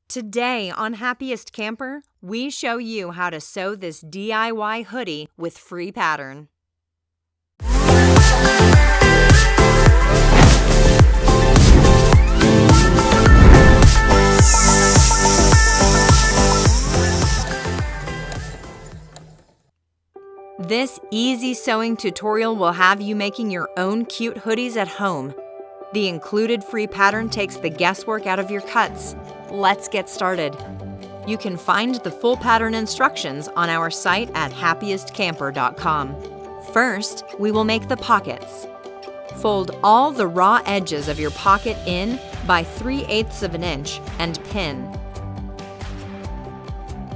Today on Happiest Camper, we show you how to sew this DIY hoodie with free pattern. This easy sewing tutorial will have you making your own cute hoodies at home. The included free pattern takes the guesswork out of your cuts. Let's get started. You can find the full pattern instructions on our site at happiestcamper.com. First, we will make the pockets. Fold all the raw edges of your pocket in by 3/8 of an inch and pin.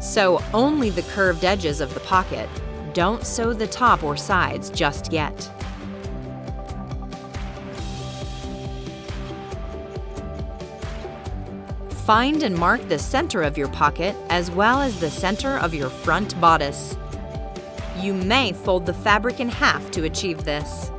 Sew only the curved edges of the pocket. Don't sew the top or sides just yet. Find and mark the center of your pocket as well as the center of your front bodice. You may fold the fabric in half to achieve this.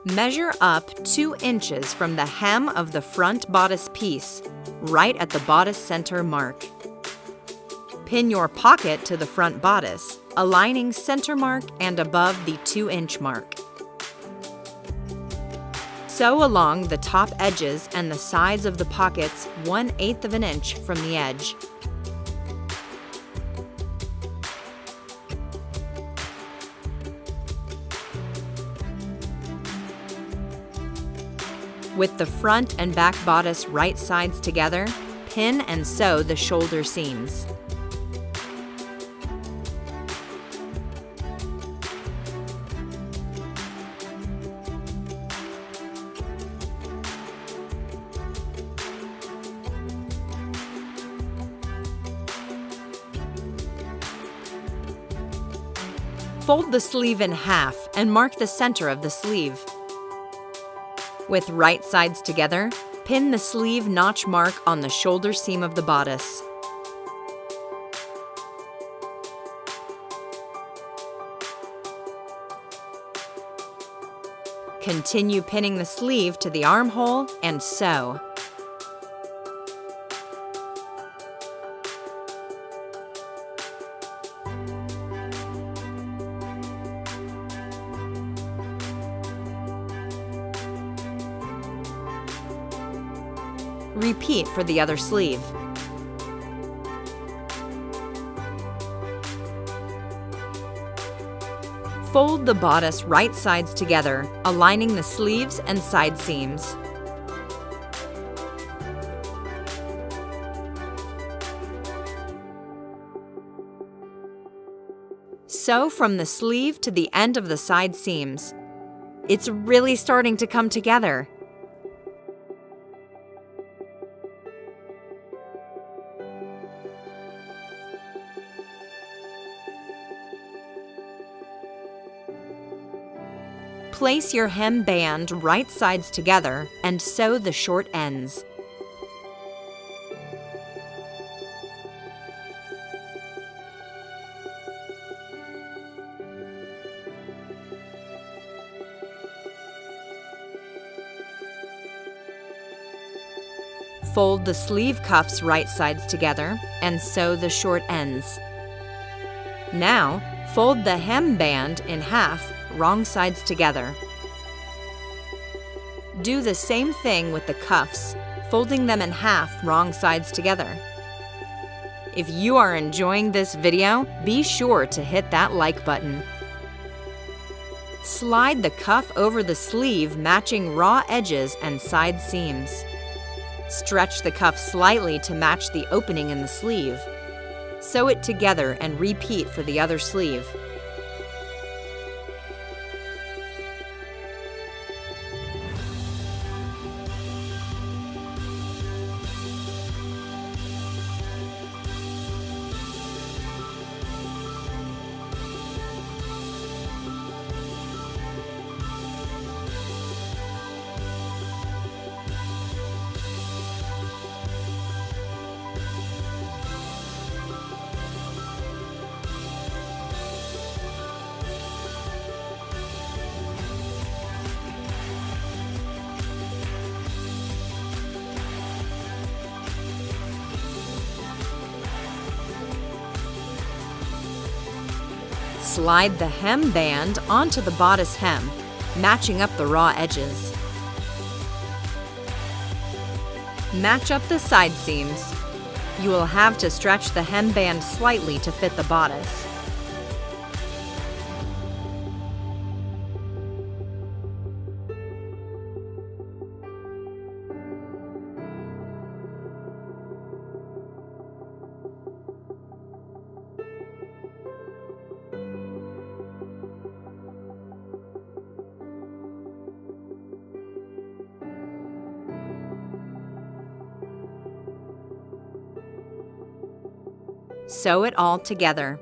Measure up 2 inches from the hem of the front bodice piece, right at the bodice center mark. Pin your pocket to the front bodice, aligning center mark and above the 2-inch mark. Sew along the top edges and the sides of the pockets 1/8 of an inch from the edge. With the front and back bodice right sides together, pin and sew the shoulder seams. Fold the sleeve in half and mark the center of the sleeve. With right sides together, pin the sleeve notch mark on the shoulder seam of the bodice. Continue pinning the sleeve to the armhole and sew. Repeat for the other sleeve. Fold the bodice right sides together, aligning the sleeves and side seams. Sew from the sleeve to the end of the side seams. It's really starting to come together. Place your hem band right sides together and sew the short ends. Fold the sleeve cuffs right sides together and sew the short ends. Now, fold the hem band in half, wrong sides together. Do the same thing with the cuffs, folding them in half, wrong sides together. If you are enjoying this video, be sure to hit that like button. Slide the cuff over the sleeve, matching raw edges and side seams. Stretch the cuff slightly to match the opening in the sleeve. Sew it together and repeat for the other sleeve. Slide the hem band onto the bodice hem, matching up the raw edges. Match up the side seams. You will have to stretch the hem band slightly to fit the bodice. Sew it all together.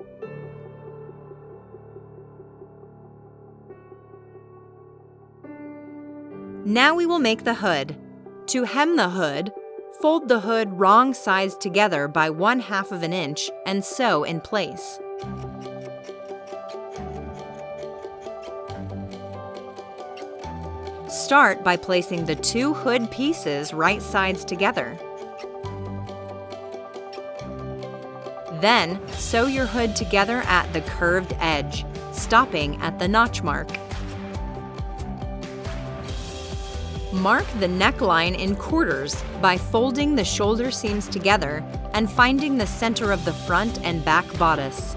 Now we will make the hood. To hem the hood, fold the hood wrong sides together by 1/2 of an inch and sew in place. Start by placing the 2 hood pieces right sides together. Then, sew your hood together at the curved edge, stopping at the notch mark. Mark the neckline in quarters by folding the shoulder seams together and finding the center of the front and back bodice.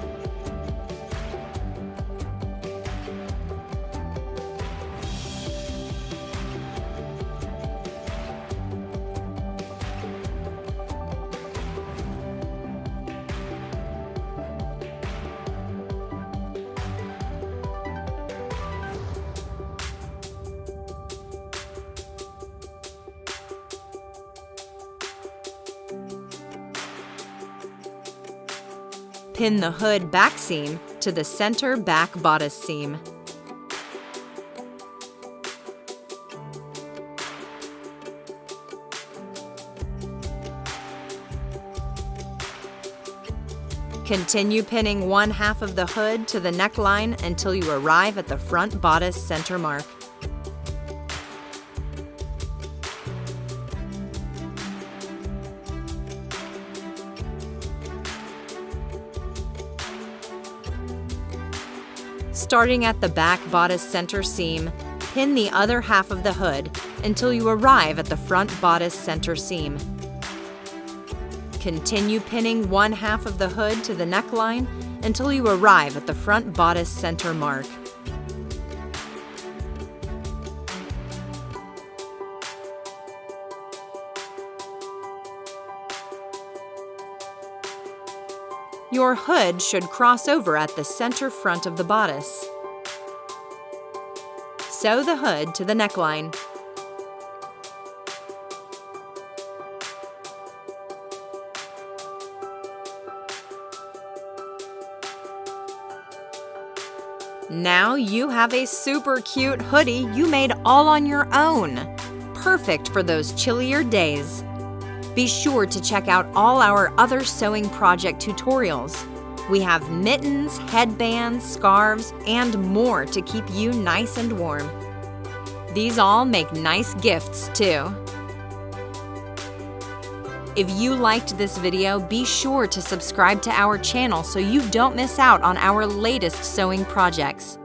Pin the hood back seam to the center back bodice seam. Continue pinning 1/2 of the hood to the neckline until you arrive at the front bodice center mark. Starting at the back bodice center seam, pin the other half of the hood until you arrive at the front bodice center seam. Continue pinning 1/2 of the hood to the neckline until you arrive at the front bodice center mark. Your hood should cross over at the center front of the bodice. Sew the hood to the neckline. Now you have a super cute hoodie you made all on your own. Perfect for those chillier days. Be sure to check out all our other sewing project tutorials. We have mittens, headbands, scarves, and more to keep you nice and warm. These all make nice gifts too. If you liked this video, be sure to subscribe to our channel so you don't miss out on our latest sewing projects.